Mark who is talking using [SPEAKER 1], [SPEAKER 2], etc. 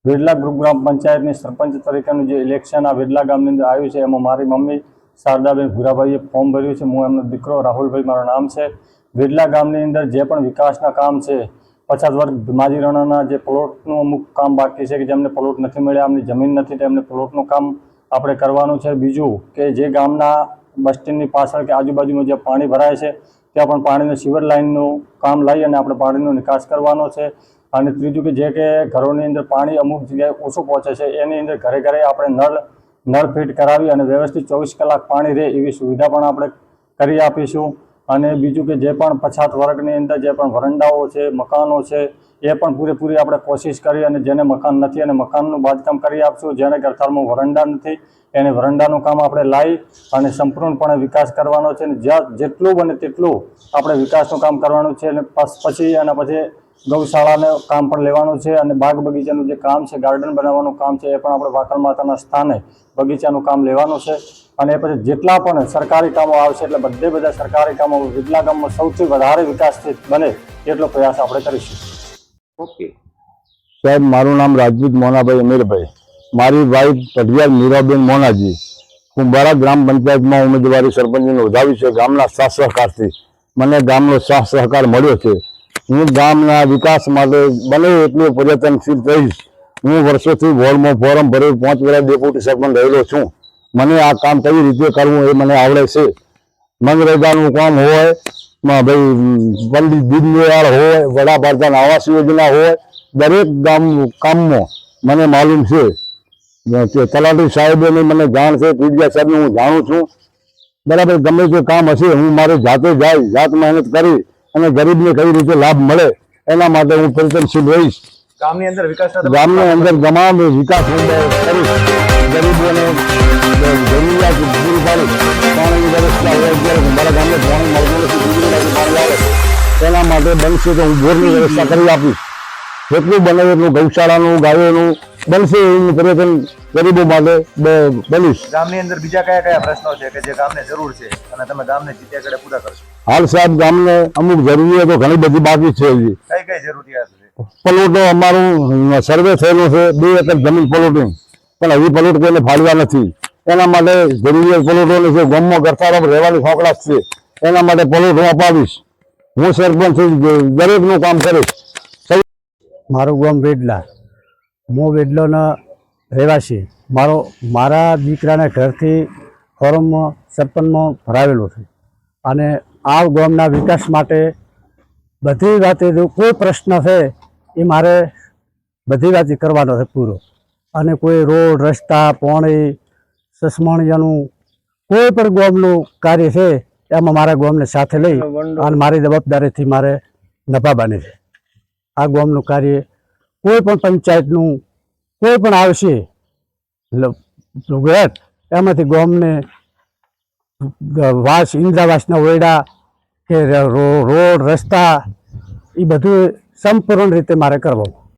[SPEAKER 1] વેડલા group ગ્રામ પંચાયતની સરપંચ તરીકેનું જે ઇલેક્શન આ વેડલા ગામની અંદર આવ્યું છે એમાં મારી મમ્મી શારદાબેન ભૂરાભાઈએ ફોર્મ ભર્યું છે। હું એમનો દીકરો રાહુલભાઈ મારું નામ છે। વેડલા ગામની અંદર જે પણ વિકાસના કામ છે 50 વર્ષ માજી રણાના જે પ્લોટનું અમુક કામ બાકી છે કે જેમને પ્લોટ નથી મળ્યા, એમની જમીન નથી તો એમને પ્લોટનું કામ આપણે કરવાનું છે। બીજું કે જે ગામના બસ સ્ટેન્ડની પાછળ કે આજુબાજુમાં જે પાણી ભરાય છે ત્યાં પણ પાણીનું સીવર લાઇનનું કામ લઈ અને આપણે પાણીનો નિકાસ કરવાનો છે। અને ત્રીજું કે જે કે ઘરોની અંદર પાણી અમુક જગ્યાએ ઓછું પહોંચે છે એની અંદર ઘરે ઘરે આપણે નળ ફિટ કરાવી અને વ્યવસ્થિત 24 કલાક પાણી રહે એવી સુવિધા પણ આપણે કરી આપીશું। અને બીજું કે જે પણ પછાત વર્ગની અંદર જે પણ વરંડાઓ છે, મકાનો છે એ પણ પૂરેપૂરી આપણે કોશિશ કરી અને જેને મકાન નથી અને મકાનનું બાંધકામ કરી આપશું। જેને ગરથાળમાં વરંડા નથી એને વરંડાનું કામ આપણે લાવી અને સંપૂર્ણપણે વિકાસ કરવાનો છે। અને જ્યાં જેટલું બને તેટલું આપણે વિકાસનું કામ કરવાનું છે। અને પછી ગૌશાળાનું કામ પણ લેવાનું છે અને બાગ બગીચાનું જે કામ છે, ગાર્ડન બનાવવાનું કામ છે એ પણ આપણે વાકલ માતાના સ્થાને બગીચાનું કામ લેવાનું છે। અને એ પછી જેટલા પણ સરકારી કામો આવશે એટલે બધા સરકારી કામો વેડલા ગામમાં સૌથી વધારે વિકાસ બને એટલો પ્રયાસ આપણે કરીશું।
[SPEAKER 2] ઓકે સાહેબ, મારું નામ રાજપૂત મોનાભાઈ અમીરભાઈ, મારી વાઈફ પઢિયાર મીરાબેન મોનાજી। હું બરા ગ્રામ પંચાયતમાં ઉમેદવારી સરપંચની નોંધાવી છે। ગામના સાથ સહકારથી મને ગામનો સાથ સહકાર મળ્યો છે। હું ગામના વિકાસ માટે બને એટલું પ્રયત્નશીલ રહીશ। હું વર્ષોથી વોર્ડમાં ફોરમ ભરી 5 વર્ષ ડેપ્યુટી સરપંચ રહેલો છું। મને આ કામ કઈ રીતે કરવું એ મને આવડે છે। મનરેગાનું કામ હોય, ભાઈ પંડિત દીનદયાળ હોય, વડાપ્રધાન આવાસ યોજના હોય, દરેક કામમાં મને માલુમ છે। તલાટી સાહેબોની મને જાણ છે, પીડિયા સાહેબને હું જાણું છું। બરાબર, ગમે તે કામ હશે હું મારે જાતે જાત મહેનત કરી અને ગરીબને કઈ રીતે લાભ મળે એના માટે હું પ્રયત્નશીલ રહીશ।
[SPEAKER 3] ગામની અંદર
[SPEAKER 2] તમામ વિકાસ કરીશ। ગરીબોને જરૂરિયાત પૂરી પાડી, પાણીની વ્યવસ્થા હોય, અત્યારે મારા ગામને પાણી મળતું નથી, વીજળીમાંથી પાણી આવે એના માટે બનશે તો હું બોરની વ્યવસ્થા કરી આપીશ। જેટલું બને એટલું ગૌશાળાનું, ગાયોનું બનશે એનું પ્રયત્ન ગરીબો માટે બનીશ।
[SPEAKER 3] ગામની અંદર બીજા કયા કયા પ્રશ્નો છે કે જે ગામને જરૂર છે અને તમે ગામને જીત્યા કરે પૂરા કરશો?
[SPEAKER 2] હાલ સાહેબ, ગામને અમુક જરૂરિયાતો ઘણી બધી બાકી છે। હજી
[SPEAKER 3] કઈ જરૂરિયાત છે?
[SPEAKER 2] પ્લોટો અમારું સર્વે થયેલું છે, 2 એકર જમીન પ્લોટિંગ, પણ હજી પ્લોટ કોઈને ફાળવ્યા નથી। એના માટે જરૂરિયાત પ્લોટોની છે। ગામમાં ગરથાળામાં રહેવાની ખોખલાશ છે, એના માટે પ્લોટ હું અપાવીશ। હું સરપંચ દરેકનું કામ કરીશ।
[SPEAKER 4] મારું ગામ વેડલા, હું વેડલાના રહેવાસી। મારા દીકરાના ઘરથી ફોરમમાં સરપંચમાં ભરાવેલો છે અને આ ગામના વિકાસ માટે બધી વાતે જો કોઈ પ્રશ્ન છે એ મારે બધી વાતે કરવાનો છે પૂરો। અને કોઈ રોડ, રસ્તા, પાણી, સસમાણિયાનું કોઈ પણ ગામનું કાર્ય છે એમાં મારા ગામને સાથે લઈ અને મારી જવાબદારીથી મારે નભાવવાની છે। આ ગામનું કાર્ય કોઈ પણ પંચાયતનું કોઈ પણ આવશે એમાંથી ગામને ઇન્દ્રાવાસના ઓરડા કે રોડ, રસ્તા એ બધું સંપૂર્ણ રીતે મારે કરવું।